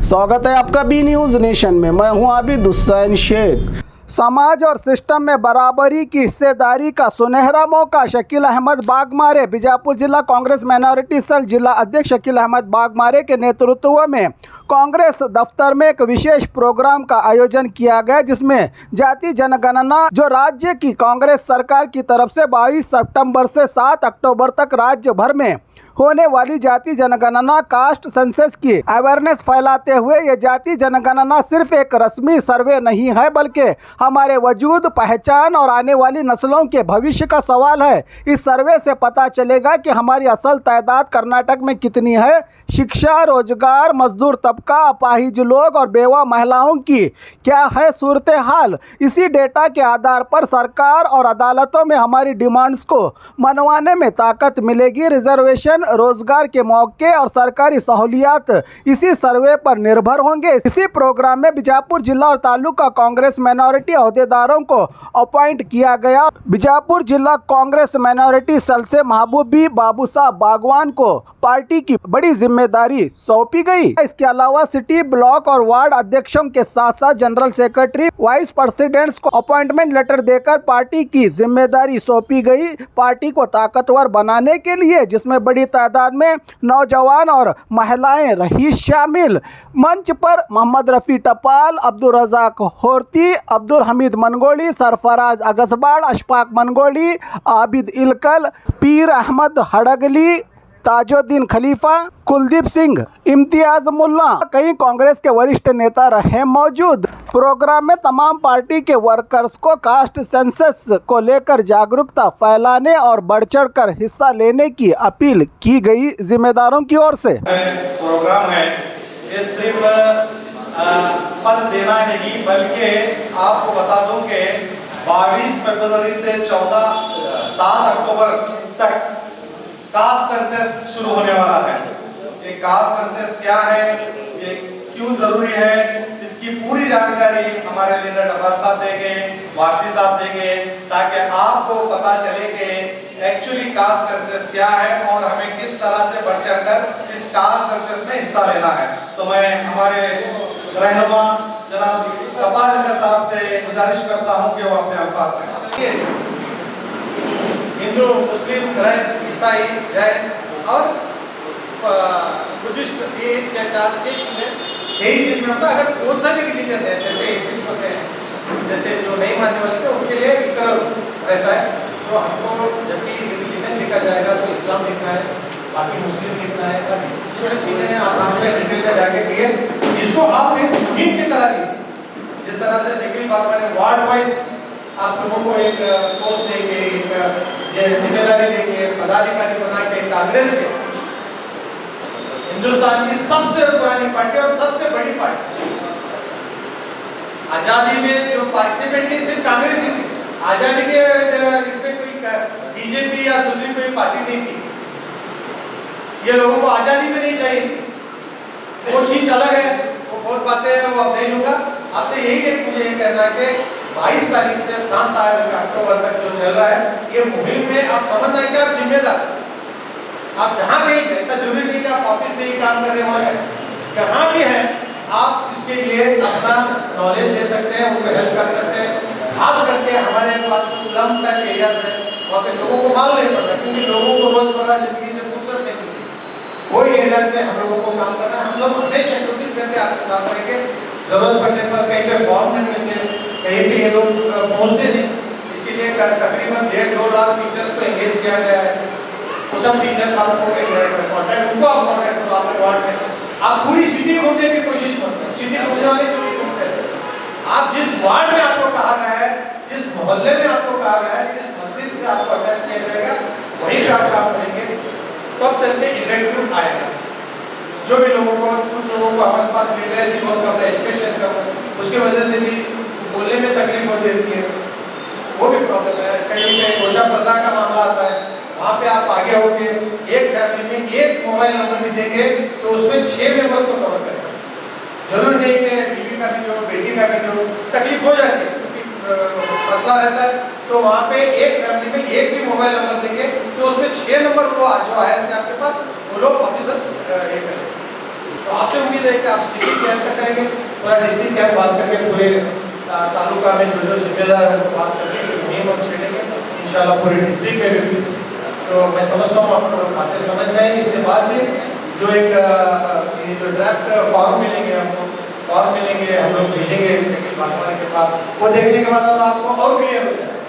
स्वागत है आपका बी न्यूज़ नेशन में। मैं हूं आबिद हुसैन शेख। समाज और सिस्टम में बराबरी की हिस्सेदारी का सुनहरा मौका। शकील अहमद बागमारे। बीजापुर जिला कांग्रेस माइनॉरिटी सेल जिला अध्यक्ष शकील अहमद बागमारे के नेतृत्व में कांग्रेस दफ्तर में एक विशेष प्रोग्राम का आयोजन किया गया, जिसमें जाति जनगणना जो राज्य की कांग्रेस सरकार की तरफ से 22 सितंबर से 7 अक्टूबर तक राज्य भर में होने वाली जाति जनगणना कास्ट सेंसस की अवेयरनेस फैलाते हुए ये जाति जनगणना सिर्फ एक रस्मी सर्वे नहीं है, बल्कि हमारे वजूद, पहचान और आने वाली नस्लों के भविष्य का सवाल है। इस सर्वे से पता चलेगा कि हमारी असल तादाद कर्नाटक में कितनी है। शिक्षा, रोजगार, मजदूर तबका, अपाहिज लोग और बेवा महिलाओं की क्या है सूरत हाल। इसी डेटा के आधार पर सरकार और अदालतों में हमारी डिमांड्स को मनवाने में ताकत मिलेगी। रिजर्वेशन, रोजगार के मौके और सरकारी सहूलियात इसी सर्वे पर निर्भर होंगे। इसी प्रोग्राम में बीजापुर जिला और तालुका कांग्रेस माइनॉरिटी अहदेदारों को अपॉइंट किया गया। बीजापुर जिला कांग्रेस माइनॉरिटी सेल से महबूबी बाबू साहब बागवान को पार्टी की बड़ी जिम्मेदारी सौंपी गई। इसके अलावा सिटी, ब्लॉक और वार्ड अध्यक्षों के साथ साथ जनरल सेक्रेटरी, वाइस प्रेसिडेंट्स को अपॉइंटमेंट लेटर देकर पार्टी की जिम्मेदारी सौंपी गई। पार्टी को ताकतवर बनाने के लिए, जिसमें बड़ी तादाद में नौजवान और महिलाएं रही शामिल। मंच पर मोहम्मद रफ़ी टपाल, अब्दुल रज़ाक होर्ती, अब्दुल हमीद मनगोली, सरफराज अगसबाड़, अशफाक मनगोली, आबिद इलकल, पीर अहमद हड़गली, ताजुद्दीन खलीफा, कुलदीप सिंह, इम्तियाज मुल्ला, कई कांग्रेस के वरिष्ठ नेता रहे मौजूद। प्रोग्राम में तमाम पार्टी के वर्कर्स को कास्ट सेंसस को लेकर जागरूकता फैलाने और बढ़ चढ़ कर हिस्सा लेने की अपील की गई जिम्मेदारों की ओर से। प्रोग्राम है ये सिर्फ पद देना नहीं, बल्कि आपको बता दूं कि 22 फरवरी से 7 अक्टूबर तक कास्ट सेंसस शुरू होने वाला है। ये कास्ट सेंसस क्या है, ये क्यों जरूरी है, इसकी पूरी जानकारी हमारे लीडर टपाल साहब देंगे, भारती साहब देंगे, ताकि आपको पता चले कि एक्चुअली कास्ट सेंसस क्या है और हमें किस तरह से बढ़ चढ़कर इस कास्ट सेंसस में हिस्सा लेना है। तो मैं हमारे रहनुमा जनाब टपाल साहब से गुजारिश करता हूं कि वो अपने अल्फाज में हिंदू, मुस्लिम, क्राइस्ट, ईसाई, जैन और बुद्धिस्ट, ये 4 चीज में 6 चीज में होता है। अगर कौन सा भी रिलीजन है, जैसे हिंदू होते हैं, जैसे जो नहीं मानने वाले थे उनके लिए इक्वल रहता है। तो हमको जब भी रिलीजन लिखा जाएगा तो इस्लाम लिखना है, बाकी मुस्लिम लिखना है, बाकी दूसरी चीजें हैं आप डिटेल में जाके दिए। इसको आप एक मुहिम की तरह लीजिए। जिस तरह से शकील बागमारे वार्ड वाइज आप लोगों को एक पोस्ट देंगे, एक जिम्मेदारी देंगे, पदाधिकारी बना के कांग्रेस के हिंदुस्तान की सबसे पुरानी पार्टी और सबसे बड़ी पार्टी, आजादी में जो पार्टिसिपेंट की सिर्फ कांग्रेस ही थी। आजादी के इसमें कोई बीजेपी या दूसरी कोई पार्टी नहीं थी। ये लोगों को आजादी में नहीं चाहिए थी, वो चीज अलग है, वो बहुत बातें हैं, वो अब नहीं लूंगा। आपसे यही मुझे ये कहना है कि 22 तारीख से 7 अक्टूबर तक जो चल रहा है, ये मुहिम में आप समझना है कि आप जिम्मेदार, आप जहाँ कहीं, ऐसा जरूरी नहीं कि आप ऑफिस से ही काम कर रहे हो, कहाँ भी हैं आप इसके लिए अपना नॉलेज दे सकते हैं, उनको हेल्प कर सकते हैं। खास करके हमारे पास कुछ स्लम टाइप एरियाज है, वहाँ पे लोगों को माल नहीं पड़ता, क्योंकि लोगों को रोजमर्रा जिंदगी से फुर्सत नहीं मिलती। वही एरियाज में हम लोगों को काम करना है। हम लोग हमेशा 24 घंटे आपके साथ रहेंगे। जरूरत पड़ने पर कहीं पे फॉर्म नहीं मिलते, कहीं भी ये लोग पहुँचते नहीं, इसके लिए तकरीबन 1.5-2 लाख टीचर्स को एंगेज किया गया है। वो सब टीचर्स आपको कॉन्टैक्ट, उनको आप कॉन्टैक्ट करो अपने वार्ड में। आप पूरी सिटी घूमने की कोशिश करते हैं, सिटी घूमने वाले सिटी घूमते हैं। आप जिस वार्ड में आपको कहा गया है, जिस मोहल्ले में आपको कहा गया है, जिस मस्जिद से आपको अटैच किया जाएगा, वहीं पे आप काम करेंगे, तब चलते इफेक्टिव आएगा। जो भी लोगों को, कुछ लोगों को हमारे पास लिटरेसी बहुत कम है, एजुकेशन कम है, उसकी वजह से भी बोलने में तकलीफ होती रहती है, वो भी प्रॉब्लम है। कहीं कहीं गोशा पर्दा का मामला आता है, वहाँ पे आप आगे होंगे, एक फैमिली में एक मोबाइल नंबर भी देंगे तो उसमें 6 मेंबर्स को कवर करेंगे। जरूर नहीं कि बीवी का भी दो, बेटी का भी दो, तकलीफ हो जाती है, मसला रहता है। तो वहाँ पे एक फैमिली में एक भी मोबाइल नंबर देंगे तो उसमें 6 नंबर वो जो आए थे आपके पास, वो लोग ऑफिसर्स ये करेंगे। तो आपसे उम्मीद है कि आप सिटी के अंदर करेंगे, पूरा डिस्ट्रिक्ट कैंप बात करके पूरे तालुका में जो जिम्मेदार है उनको बात करके नियम हम छेड़ेंगे इंशाल्लाह पूरे डिस्ट्रिक्ट में भी। तो मैं समझता हूँ आपको बातें समझ में आई। इसके बाद भी जो एक ये जो ड्राफ्ट फॉर्म मिलेंगे हमको, फॉर्म मिलेंगे हम लोग भेजेंगे शकील पासवान के पास, वो देखने के बाद अब आपको और क्लियर हो जाए,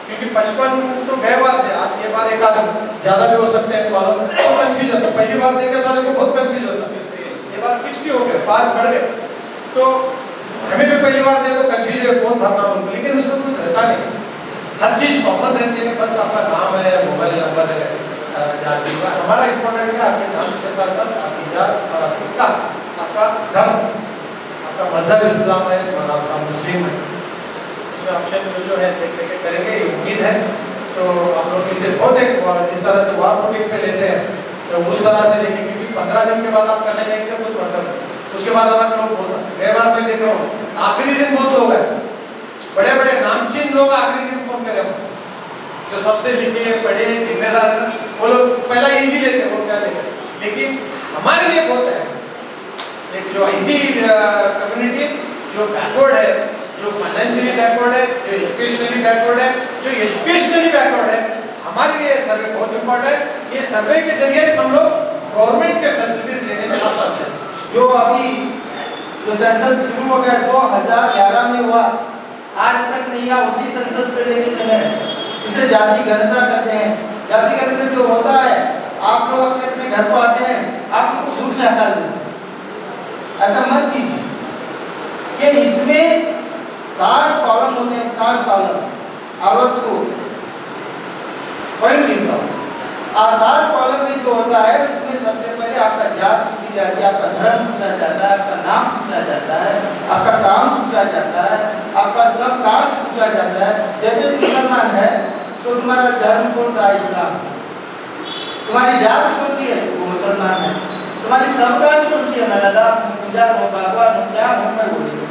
क्योंकि 55 तो गए बार थे, आज ये बार एक आध ज़्यादा भी हो सकते हैं, तो कंफ्यूज होता है। पहली बार देखे सारे को बहुत कंफ्यूज होता है, ये बार 60 हो गए, 5 बढ़ गए, तो हमें भी पहली बार देखो कंफ्यूज है कौन भरना उनको, लेकिन उसमें कुछ रहता नहीं, हर चीज़ कॉमन रहती है, बस आपका नाम है, मोबाइल नंबर है, जाति का। हमारा इंपॉर्टेंट है आपके नाम के साथ साथ आपकी जात और आपकी कास्ट, आपका धर्म, आपका मजहब इस्लाम है और आपका मुस्लिम है, इसमें ऑप्शन जो है देख लेके करेंगे, ये उम्मीद है। तो हम लोग इसे बहुत एक जिस तरह से वार रूटीन पे लेते हैं तो उस तरह से देखिए, क्योंकि 15 दिन के बाद आप करने जाएंगे तो कुछ मतलब उसके बाद हमारे लोग बोलते हैं, गए बार मैं देख रहा हूँ आखिरी दिन बहुत लोग हैं, बड़े बड़े नामचीन लोग आखिरी दिन फोन करे हम, जो सबसे लिखे पढ़े जिम्मेदार हैं, वो लोग पहला इजी लेते हैं, वो क्या लेते हैं, लेकिन हमारे लिए बहुत है एक जो ऐसी कम्युनिटी जो बैकवर्ड है, जो फाइनेंशियली बैकवर्ड है, जो एजुकेशनली बैकवर्ड है, जो एजुकेशनली बैकवर्ड है, हमारे लिए सर्वे बहुत इंपॉर्टेंट है। ये सर्वे के जरिए हम लोग गवर्नमेंट के फैसिलिटीज लेने में आसान है। जो अभी जो सेंसस शुरू हो गया 2011 में हुआ, आज तक नहीं हुआ, उसी सेंसस पे लेके चले हैं। इसे जाति गणना कहते हैं। जाति गणना जो होता है, आप लोग अपने अपने घर को आते हैं, आपको दूर से हटा देते हैं, ऐसा मत कीजिए कि इसमें 60 कॉलम होते हैं, 60 कॉलम औरत को पॉइंट लिखता हूँ। 60 कॉलम में जो होता है उसमें सबसे पहले आपका जात पूछी जाती है, आपका धर्म पूछा जाता है, आपका नाम पूछा जाता है, आपका काम पूछा जाता है, आपका सब काम पूछा जाता है। जैसे मुसलमान है तो तुम्हारा धर्म कौन सा है? इस्लाम। तुम्हारी जात कौन सी है? वो मुसलमान है। तुम्हारी सब कास्ट कौन सी है? मैं दादा पूजा हो, बाबा हो, क्या हो, मैं बोली।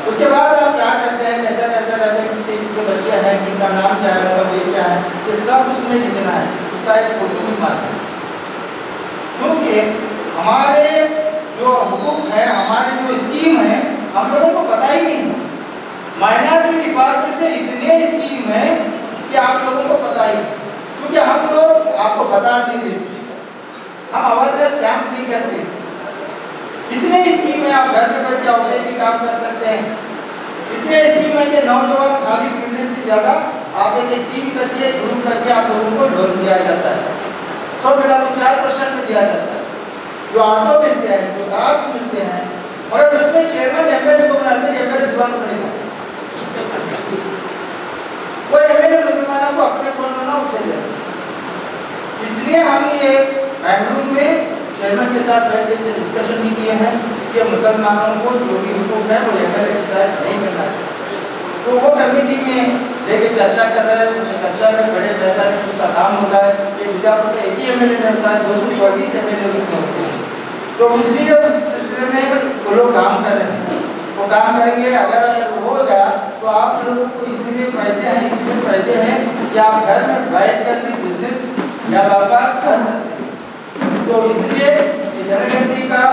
उसके बाद आप क्या करते हैं, कैसा कैसा करते हैं कि जो बच्चे हैं जिनका नाम क्या है, उनका वेट क्या है, ये सब उसमें लिखना है, उसका एक फोटो भी मारना है। क्योंकि हमारे जो हुकूक है, हमारे जो स्कीम है, हम लोगों को पता ही नहीं। माइनॉरिटी डिपार्टमेंट से इतने स्कीम है कि आप लोगों को पता ही नहीं, क्योंकि हम लोग आपको बता नहीं देते, हम अवेयरनेस कैंप नहीं करते। इतने स्कीम है, आप घर में बैठ के औरतें भी काम कर सकते हैं। इतने स्कीम है कि नौजवान खाली फिरने से ज़्यादा आप एक टीम करके, ग्रुप करके आप लोगों को लोन दिया जाता है। 100 मिला तो 4% में दिया जाता है। जो ऑटो मिलते हैं, जो कार्स मिलते हैं, मगर उसमें चेयरमैन एमएलए को बनाते हैं, एमएलए दीवान बनेगा। वो एमएलए मुसलमानों को अपने कौन बना उसे दे। इसलिए हम ये बेडरूम में चेयरमैन के साथ बैठ के डिस्कशन भी किए हैं कि मुसलमानों को जो भी हुकूक है वो एमएलए के साथ नहीं करना है। तो वो कमेटी में लेके चर्चा कर रहे हैं, कुछ चर्चा में बड़े पैमाने पर उसका काम होता है। ये बीजापुर का एक ही एमएलए नहीं होता है, 224 एमएलए उसमें होते हैं। तो इसलिए उस सिलसिले में वो लोग काम कर रहे हैं, वो काम करेंगे। अगर हो गया तो आप लोगों को इतने फायदे हैं कि आप घर में बैठ कर भी बिजनेस या व्यापार कर सकते हैं। तो इसलिए जनगणना का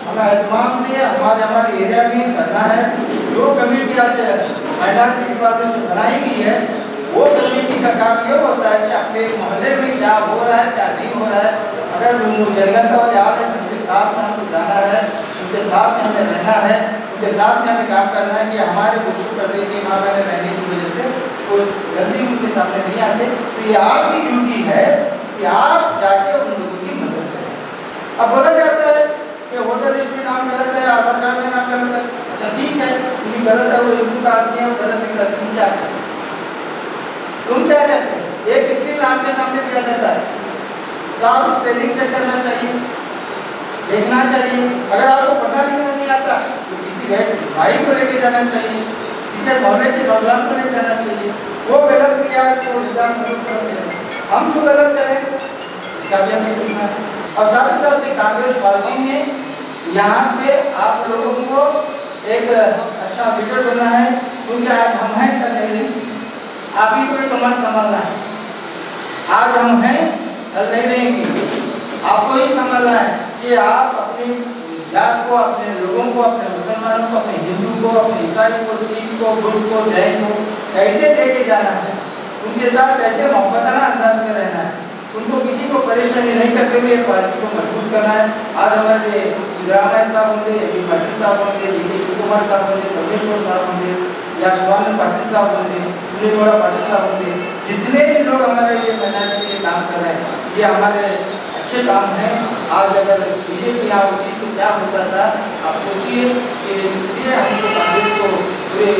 हमें एहतमाम से हमारे एरिया में करना है। जो कमेटी आज माइनॉरिटी डिपार्टमेंट से बनाई गई है, वो कमेटी का काम ये होता है कि अपने मोहल्ले में क्या हो रहा है, क्या नहीं हो रहा है। अगर जनगणना वाले आ रहे हैं, उनके साथ में हमको जाना है, उनके साथ में हमें रहना है, उनके साथ में हमें काम करना है कि हमारे गुस्सू प्रदेश के वहाँ में रहने की वजह से वो जल्दी उनके सामने नहीं आते। तो ये आपकी ड्यूटी है कि आप जाके उन लोगों की मदद करें। अब बोला जाता है कि वोटर लिस्ट में नाम गलत है, आधार कार्ड में नाम गलत है। अच्छा ठीक है, तुम्हें गलत है, वो हिंदू का आदमी है, वो गलत नहीं करते, तुम क्या कहते हैं? तुम क्या कहते हैं? एक स्क्रीन आपके सामने दिया जाता है, तो आप स्पेलिंग चेक करना चाहिए, देखना चाहिए। अगर आपको पढ़ना लिखना नहीं आता तो किसी भाई को लेके जाना चाहिए, किसी मोहल्ले के नौजवान को लेके जाना चाहिए। वो गलत किया तो निजाम हम जो गलत करें इसका भी हमें सुनना है। और साथ ही साथ कांग्रेस पार्टी में यहाँ पे आप लोगों को एक अच्छा लीडर बनना है, क्योंकि आज हम हैं कल नहीं, आप ही को कमान संभालना है। आज हम हैं कल नहीं रहेंगे, आपको ही संभालना है। कि आप अपनी जात को, अपने लोगों को, अपने मुसलमानों को, अपने हिंदू को, अपने ईसाई को, सिख को, बुद्ध को, जैन को कैसे लेके जाना है, उनके साथ कैसे मोहब्बताना अंदाज में रहना है, उनको किसी को परेशानी नहीं करते हुए पार्टी को मजबूत करना है। आज हमारे सिद्धरामैया साहब होंगे, अभी पाटिल साहब होंगे, डी के शिवकुमार साहब होंगे, परमेश्वर साहब होंगे, या स्वामी पाटिल साहब होंगे, पुलिगोड़ा पाटिल साहब होंगे, जितने भी लोग हमारे लिए महिलाओं के लिए काम कर रहे हैं, ये हमारे अच्छे काम हैं। आज अगर बीजेपी यहाँ होती तो क्या होता था, आप सोचिए कि इसलिए हमको कांग्रेस को पूरे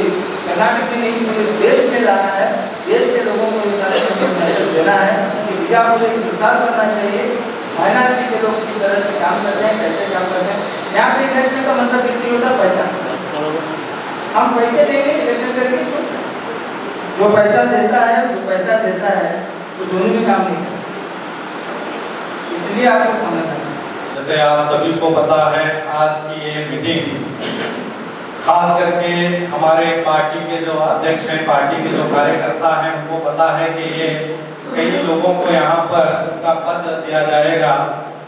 कर्नाटक में नहीं पूरे देश में लाना है, देश के लोगों को मैसेज देना है कि बीजापुर एक मिसाल बनना चाहिए। माइनॉरिटी के लोग किस तरह से काम करते हैं, कैसे काम करते हैं। यहाँ पे इलेक्शन का मतलब कितनी होता है, पैसा। हम पैसे देंगे इलेक्शन करके, जो पैसा देता है वो दोनों में काम नहीं करता, इसलिए आपको समझना चाहिए। जैसे आप सभी को पता है, आज की ये मीटिंग खास करके हमारे पार्टी के जो अध्यक्ष हैं, पार्टी के जो कार्यकर्ता हैं, उनको पता है कि ये कई लोगों को यहाँ पर उनका पद दिया जाएगा,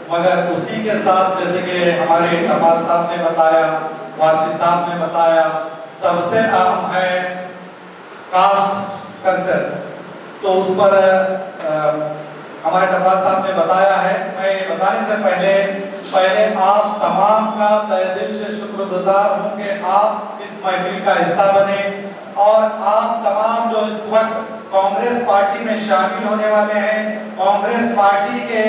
मगर उसी के साथ जैसे कि हमारे कमाल साहब ने बताया, भारती साहब ने बताया, सबसे अहम है कास्ट सेंसस। तो उस पर हमारे टपाल साहब ने बताया है। मैं बताने से पहले आप तमाम का तहे दिल से शुक्रगुजार हूं कि आप इस महफिल का हिस्सा बने, और आप तमाम जो इस वक्त कांग्रेस पार्टी में शामिल होने वाले हैं, कांग्रेस पार्टी के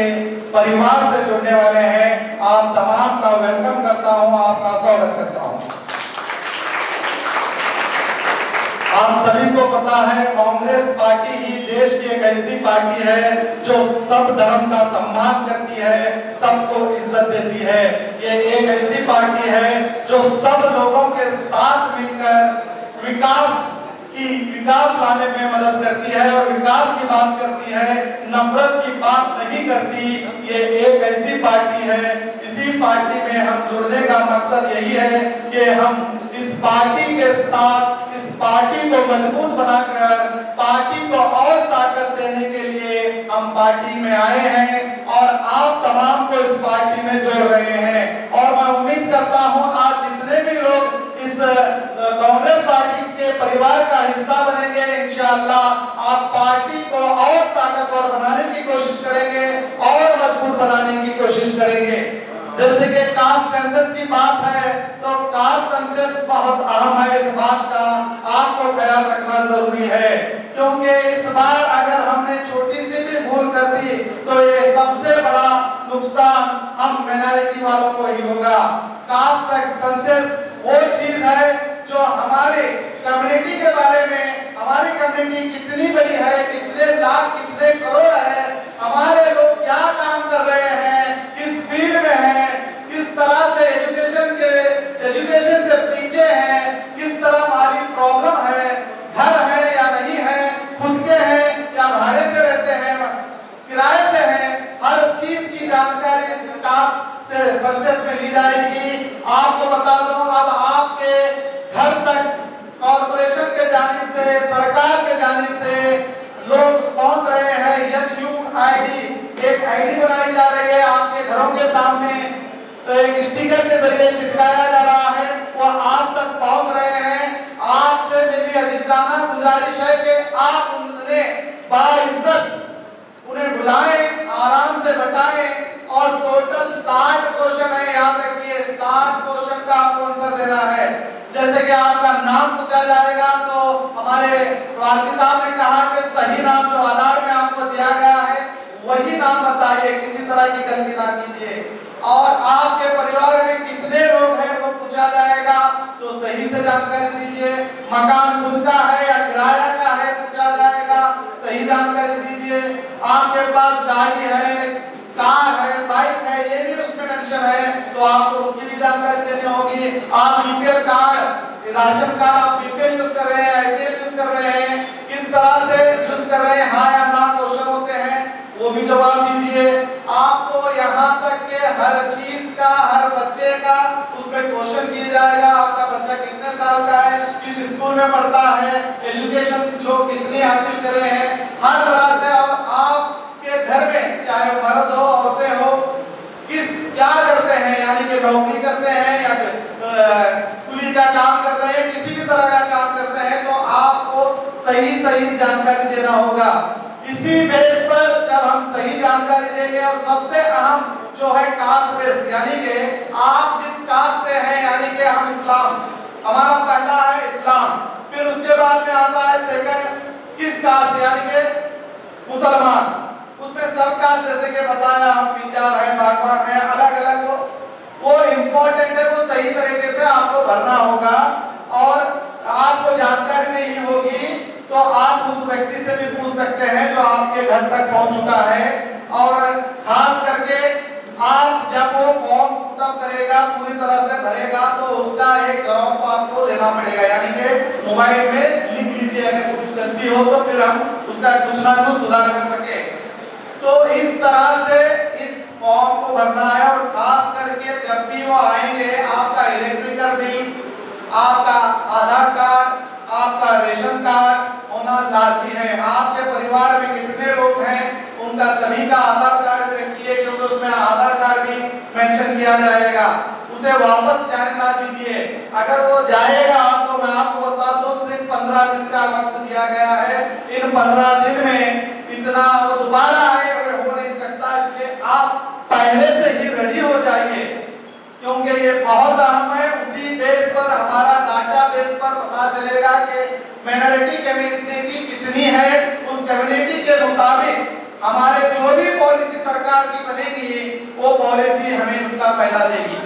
परिवार से जुड़ने वाले हैं, आप तमाम का वेलकम करता हूं, आपका स्वागत करता हूं। आप सभी को पता है, कांग्रेस पार्टी ही देश की एक ऐसी पार्टी है जो सब धर्म का सम्मान करती है, सबको इज्जत देती है। ये एक ऐसी पार्टी है जो सब लोगों के साथ मिलकर विकास लाने में मदद करती है और विकास की बात करती है, नफरत की बात नहीं करती। ये एक ऐसी पार्टी है, इसी पार्टी में हम जुड़ने का मकसद यही है कि हम इस पार्टी के साथ इस पार्टी को मजबूत बनाकर पार्टी को और ताकत देने के लिए हम पार्टी में आए हैं, और आप तमाम को इस पार्टी में जोड़ रहे हैं। और मैं उम्मीद करता हूं आज जितने भी लोग इस कांग्रेस पार्टी के परिवार का हिस्सा बनेंगे, इंशाअल्लाह आप पार्टी को और ताकतवर बनाने की कोशिश करेंगे और मजबूत बनाने की कोशिश करेंगे। जैसे कि कास्ट सेंसस की बात है, तो कास्ट सेंसस बहुत अहम है, इस बात का आपको ख्याल रखना जरूरी है, क्योंकि इस बार अगर हमने छोटी सी भी भूल कर दी तो ये सबसे बड़ा नुकसान हम माइनॉरिटी वालों को ही होगा। कास्ट सेंसस वो चीज है जो हमारे कम्युनिटी के बारे में, हमारी कम्युनिटी कितनी बड़ी है, कितने लाख कितने करोड़ है, हमारे लोग क्या काम कर रहे हैं, किस फील्ड में हैं, किस तरह से एजुकेशन से पीछे हैं, किस तरह हमारी प्रॉब्लम है, घर है या नहीं है, खुद के हैं या भाड़े से रहते हैं, किराए से हैं, हर चीज की जानकारी इस कास्ट से सेंसस में ली जाएगी। आपको बता दूं, अब आपके घर तक कॉर्पोरेशन के जानिब से, सरकार के जानिब से लोग पहुंच रहे हैं। HUID एक आईडी बनाई जा रही है आपके घरों के सामने, तो एक स्टिकर के जरिए चिपकाया जा रहा है, वो आप तक पहुंच रहे हैं। आपसे मेरी अजीजाना गुजारिश है कि आप उन्हें बाइज्जत उन्हें बुलाएं, आराम से बताएं, और टोटल 60 क्वेश्चन है, याद रखिए 60 क्वेश्चन का आपको आंसर देना है। जैसे कि आपका नाम पूछा जाएगा, तो हमारे भारती साहब ने कहा कि सही नाम जो आधार में आपको दिया गया है वही नाम बताइए, किसी तरह की गलती ना कीजिए। और आपके परिवार में कितने लोग हैं वो पूछा जाएगा, तो सही से जानकारी दीजिए। मकान खुद का है या किराया का है पूछा जाएगा, सही जानकारी दीजिए। आपके पास गाड़ी है, कार है, बाइक है, ये भी उसमें मेंशन है, तो आपको उसकी भी जानकारी देनी होगी। आप बीपीएल कार्ड, राशन कार्ड आप बीपीएल यूज कर रहे हैं, आईपीएल यूज कर रहे हैं, किस तरह से यूज कर रहे हैं, हाँ या ना क्वेश्चन होते हैं, वो भी जवाब दीजिए। आपको यहाँ तक के हर चीज का, हर बच्चे का उसमें क्वेश्चन किया जाएगा। आपका बच्चा कितने साल का है, किस स्कूल में पढ़ता है, एजुकेशन लोग कितनी हासिल कर रहे हैं, हर तरह से। और आपके घर में चाहे मर्द हो औरतें हो, किस क्या करते सही जानकारी देना होगा। इसी बेस पर जब हम सही जानकारी देंगे और सबसे अहम जो है कास्ट बेस, यानी कि आप जिस कास्ट से हैं, यानी कि हम इस्लाम, हमारा पहला है इस्लाम, फिर उसके बाद में आता है सेकंड किस कास्ट, यानी कि मुसलमान। उसमें सब कास्ट जैसे कि बताया, हम पिंजार है, बागवान है, अलग अलग वो इम्पोर्टेंट है, वो सही तरीके से आपको भरना होगा। और आपको जानकारी नहीं होगी तो आप उस व्यक्ति से भी पूछ सकते हैं जो आपके घर तक पहुंच चुका है। और खास करके आप जब वो फॉर्म सब करेगा, पूरी तरह से भरेगा, तो उसका एक जेरॉक्स आपको लेना पड़ेगा, यानी कि मोबाइल में लिख लीजिए, अगर कुछ गलती हो तो फिर हम उसका कुछ ना कुछ सुधार कर सके। तो इस तरह से इस फॉर्म को भरना है। और खास करके जब भी वो आएंगे, आपका इलेक्ट्रिकल बिल, आपका आधार कार्ड, आपका रेशन कार्ड होना लाजमी है। आपके परिवार में कितने लोग हैं उनका सभी का आधार कार्ड रखिए, क्योंकि उसमें आधार कार्ड भी मेंशन किया जाएगा। उसे वापस जाने ना दीजिए। अगर वो जाएगा तो मैं आपको बता दूं, सिर्फ 15 दिन का वक्त दिया गया है। इन 15 दिन में इतना वो दोबारा आए हो नहीं सकता, इसलिए आप पहले से ही रेडी हो जाइए, क्योंकि ये बहुत अहम है। उसी बेस पर हमारा डाटा बेस पर पता चलेगा कि माइनॉरिटी कम्युनिटी कितनी है। उस कम्युनिटी के मुताबिक हमारे जो भी पॉलिसी सरकार की बनेगी, वो पॉलिसी हमें उसका फायदा देगी,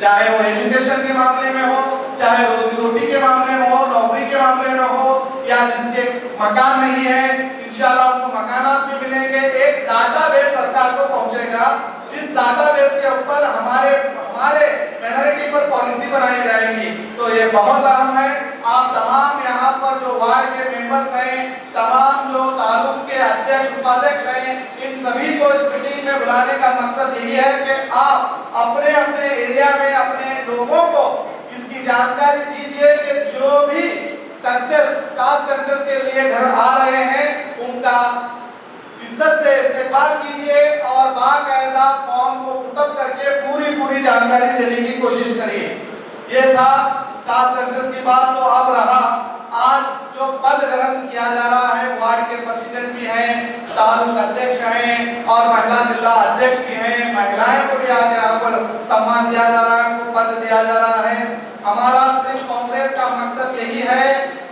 चाहे वो एजुकेशन के मामले में हो, चाहे रोजी रोटी के मामले में हो, नौकरी के मामले में हो, या जिसके मकान नहीं है इंशाल्लाह उनको मकानात भी मिलेंगे। एक डाटाबेस सरकार को पहुंचेगा, जिस डाटाबेस के ऊपर हमारे माइनॉरिटी पर पॉलिसी बनाई जाएगी। तो ये बहुत अहम है। आप तमाम यहाँ पर जो वार्ड के मेंबर्स हैं, तमाम जो तालुक के अध्यक्ष उपाध्यक्ष हैं, इन सभी को इस मीटिंग में बुलाने का मकसद यही है कि आप अपने अपने एरिया में अपने लोगों को इसकी जानकारी दीजिए कि जो भी कास्ट सेंसस के लिए घर आ रहे हैं उनका इज्जत से इस्तेमाल कीजिए और बाकायदा फॉर्म को पुटअप करके पूरी जानकारी देने की कोशिश करिए। ये था कास्ट सेंसस की बात। तो अब रहा आज जो पद ग्रहण किया जा रहा है, वार्ड के प्रेसिडेंट भी हैं, तालुक अध्यक्ष हैं और महिला जिला अध्यक्ष भी हैं। महिलाएं को भी आज यहाँ पर सम्मान दिया जा रहा है, उनको पद दिया जा रहा है। हमारा सिर्फ कांग्रेस का मकसद यही है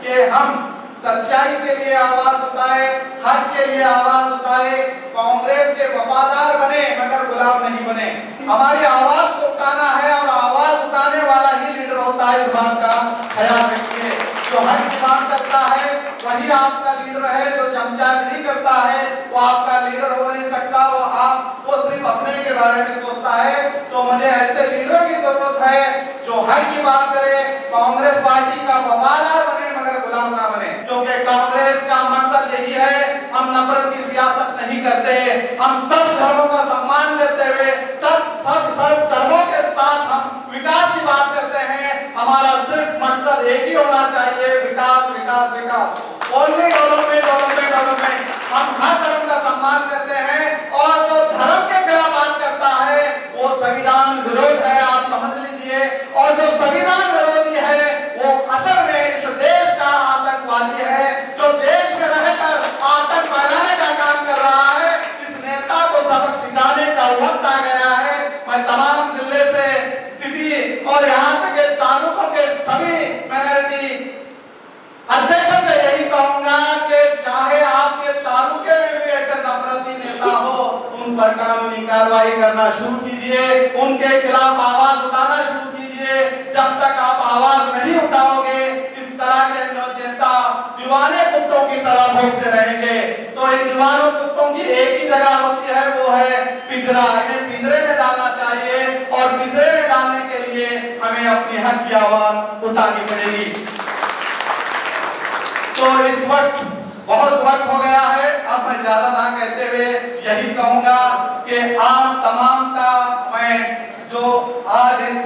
कि हम सच्चाई के लिए आवाज उठाए, हक के लिए आवाज उठाए, कांग्रेस के वफादार बने मगर गुलाम नहीं बने। हमारी आवाज को उठाना है और आवाज उठाने वाला ही लीडर होता है, इस बात का ख्याल रखिए। जो हक की बात करता है वही आपका लीडर है, जो चमचागिरी करता है वो आपका लीडर हो नहीं सकता। वो सिर्फ अपने के बारे में सोचता है। तो मुझे ऐसे लीडरों की जरूरत है जो हक की बात करे, कांग्रेस पार्टी का वफादार बने मगर गुलाम ना बने, क्योंकि कांग्रेस का मकसद यही है। हम नफरत की सियासत नहीं करते, हम सब धर्मों का सम्मान करते हुए सब धर्मों के साथ हम विकास की बात करते हैं। हमारा सिर्फ मकसद एक ही होना चाहिए, विकास विकास विकास। Only development. हम हर धर्म का सम्मान करते हैं और जो धर्म के खिलाफ बात करता है वो संविधान विरोध है, आप समझ लीजिए। और जो संविधान विरोधी है वो असल में इस देश का आतंकवादी है, जो देश में रहकर आतंक फैलाने का काम कर रहा है। इस नेता को सबक सिखाने का वक्त आ गया है। मैं तमाम जिले से सिटी और यहाँ तक के तालुकों के सभी माइनॉरिटी अध्यक्षों से यही कहूंगा कि चाहे आपके तालुके में भी ऐसे नफरती नेता हो, उन पर कानूनी कार्रवाई करना शुरू कीजिए, उनके खिलाफ आवाज उठाना शुरू कीजिए। जब तक आप आवाज नहीं उठाओगे, इस तरह के नेता दीवाने कुत्तों की तरह भौंकते रहेंगे। तो इन दीवानों कुत्तों की एक ही जगह होती है, वो है पिंजरा। इन्हें पिंजरे में डालना चाहिए और पिंजरे में डालने के लिए हमें अपनी हक की आवाज उठानी पड़ेगी। तो इस वक्त बहुत वक्त हो गया है, अब मैं ज्यादा ना कहते हुए यही कहूंगा कि आप तमाम का मैं जो आज इस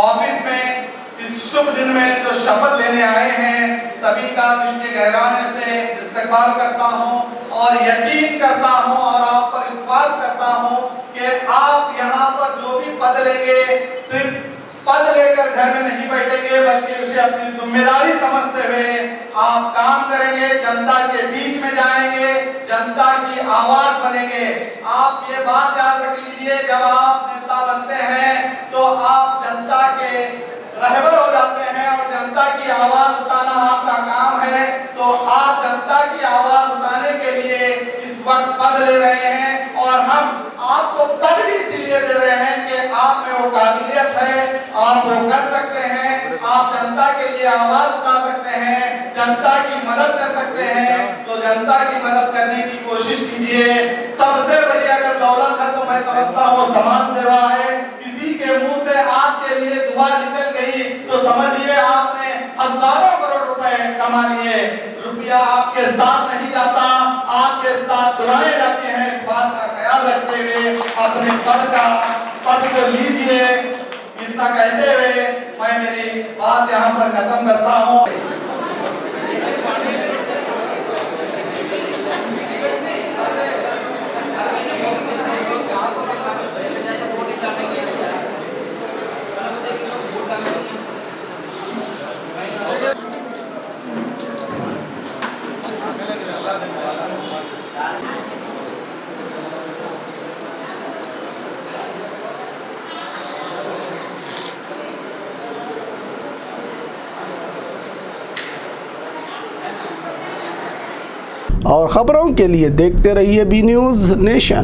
ऑफिस में इस शुभ दिन में जो शपथ लेने आए हैं, सभी का दिल के गहराने से इस्तकबाल करता हूं और यकीन करता हूं और आप पर विश्वास करता हूं कि आप यहाँ पर जो भी पद लेंगे सिर्फ पद लेकर घर में नहीं बैठेंगे, बल्कि उसे अपनी जिम्मेदारी समझते हुए आप काम करेंगे, जनता के बीच में जाएंगे, जनता की आवाज बनेंगे। आप ये बात याद रख लीजिए, जब आप नेता बनते हैं तो आप जनता के रहबर हो जाते हैं और जनता की आवाज उठाना आपका काम है। तो आप जनता की आवाज उठाने के लिए इस वक्त पद ले रहे हैं और हम आपको पद भी इसीलिए दे रहे हैं कि आप में वो काबिलियत है, आप वो कर सकते हैं, आप जनता के लिए आवाज उठा सकते हैं, जनता की मदद कर सकते हैं। तो जनता की मदद करने की कोशिश कीजिए। सबसे बड़ी अगर दौलत है तो मैं समझता हूँ समाज सेवा है। किसी के मुंह से आपके लिए दुआ निकल गई तो समझिए आपने हजारों करोड़ रुपए कमा लिए। रुपया आपके साथ नहीं जाता, आपके साथ दुआएं जाती हैं। इस बात का ख्याल रखते हुए अपने पद को लीजिए। इतना कहते हुए मैं मेरी बात यहाँ पर खत्म करता हूँ। और ख़बरों के लिए देखते रहिए बी न्यूज़ नेशन।